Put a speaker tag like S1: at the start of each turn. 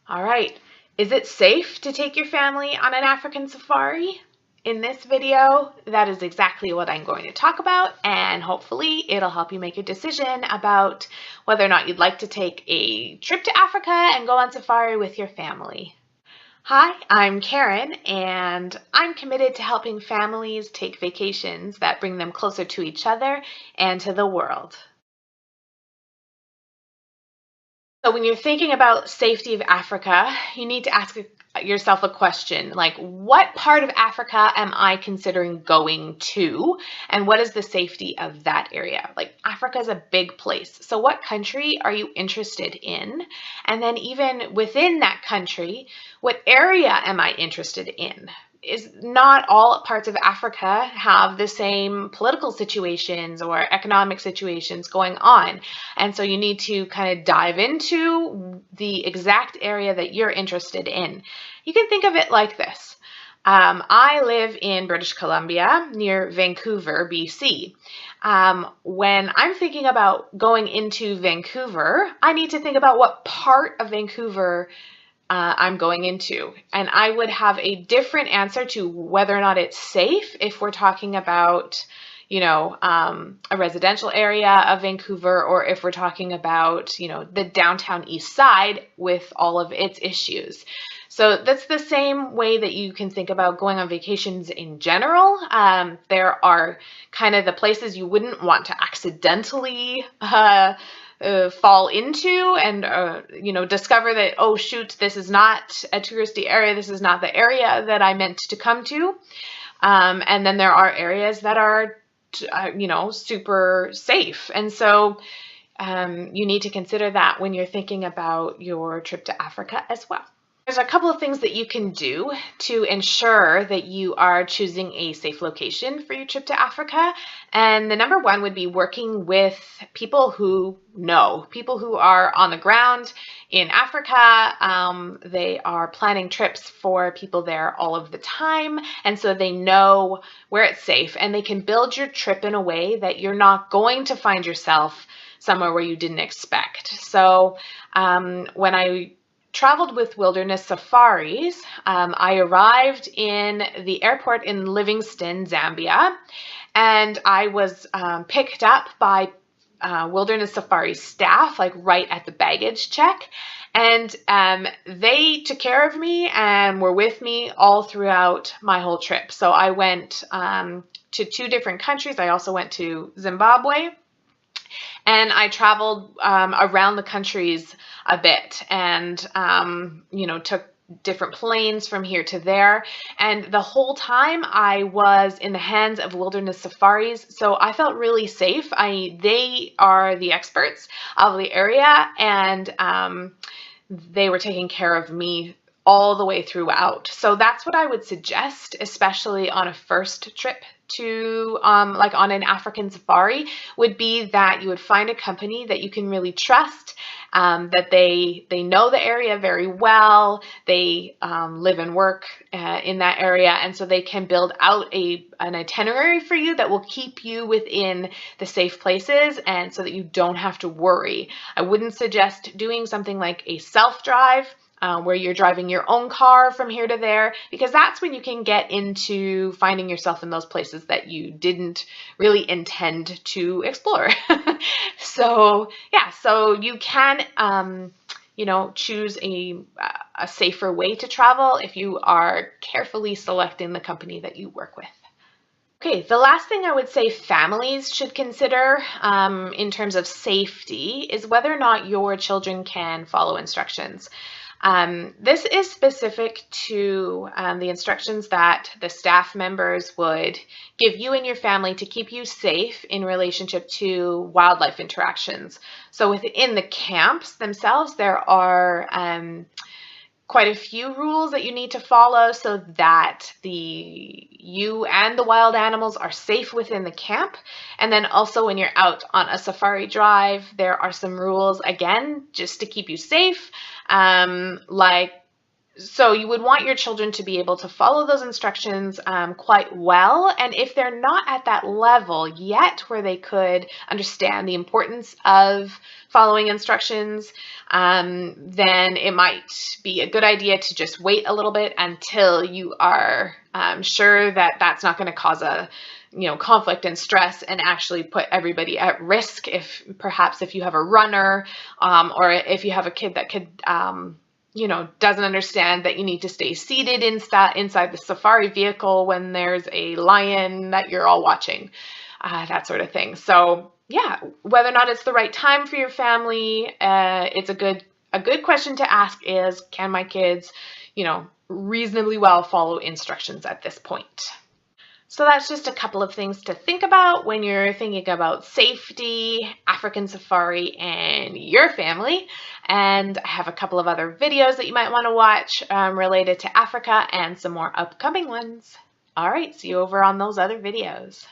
S1: All right, is it safe to take your family on an African safari? In this video, that is exactly what I'm going to talk about, and hopefully it'll help you make a decision about whether or not you'd like to take a trip to Africa and go on safari with your family. Hi, I'm Karen, and I'm committed to helping families take vacations that bring them closer to each other and to the world. So when you're thinking about safety of Africa, you need to ask yourself a question like, what part of Africa am I considering going to? And what is the safety of that area? Like, Africa is a big place. So what country are you interested in? And then even within that country, what area am I interested in? Is not all parts of Africa have the same political situations or economic situations going on. And so you need to kind of dive into the exact area that you're interested in. You can think of it like this. I live in British Columbia near Vancouver, BC. When I'm thinking about going into Vancouver, I need to think about what part of Vancouver I'm going into. And I would have a different answer to whether or not it's safe if we're talking about, a residential area of Vancouver, or if we're talking about, the downtown east side with all of its issues. So that's the same way that you can think about going on vacations in general. There are kind of the places you wouldn't want to accidentally fall into and discover that, oh shoot, this is not a touristy area, this is not the area that I meant to come to. And then there are areas that are super safe, and so you need to consider that when you're thinking about your trip to Africa as well. There's a couple of things that you can do to ensure that you are choosing a safe location for your trip to Africa. And the number one would be working with people who know, people who are on the ground in Africa. They are planning trips for people there all of the time. And so they know where it's safe, and they can build your trip in a way that you're not going to find yourself somewhere where you didn't expect. So when I traveled with Wilderness Safaris, I arrived in the airport in Livingstone, Zambia, and I was picked up by Wilderness Safari staff, like right at the baggage check. And they took care of me and were with me all throughout my whole trip. So I went to 2 different countries. I also went to Zimbabwe. And I traveled around the countries a bit, and took different planes from here to there. And the whole time I was in the hands of Wilderness Safaris, so I felt really safe. They are the experts of the area, and they were taking care of me all the way throughout. So that's what I would suggest, especially on a first trip to like on an African safari, would be that you would find a company that you can really trust, that they know the area very well, they live and work in that area, and so they can build out an itinerary for you that will keep you within the safe places, and so that you don't have to worry. I wouldn't suggest doing something like a self-drive, where you're driving your own car from here to there, because that's when you can get into finding yourself in those places that you didn't really intend to explore. So yeah, so you can choose a safer way to travel if you are carefully selecting the company that you work with. Okay, the last thing I would say families should consider in terms of safety is whether or not your children can follow instructions. This is specific to the instructions that the staff members would give you and your family to keep you safe in relationship to wildlife interactions. So within the camps themselves, there are quite a few rules that you need to follow so that you and the wild animals are safe within the camp. And then also when you're out on a safari drive, there are some rules, again, just to keep you safe, like So you would want your children to be able to follow those instructions quite well. And if they're not at that level yet where they could understand the importance of following instructions, then it might be a good idea to just wait a little bit until you are sure that that's not going to cause a conflict and stress and actually put everybody at risk. If perhaps if you have a runner or if you have a kid that could doesn't understand that you need to stay seated inside the safari vehicle when there's a lion that you're all watching, that sort of thing. So yeah, whether or not it's the right time for your family, it's a good question to ask is, can my kids, reasonably well follow instructions at this point? So that's just a couple of things to think about when you're thinking about safety, African safari, and your family. And I have a couple of other videos that you might want to watch related to Africa and some more upcoming ones. All right, see you over on those other videos.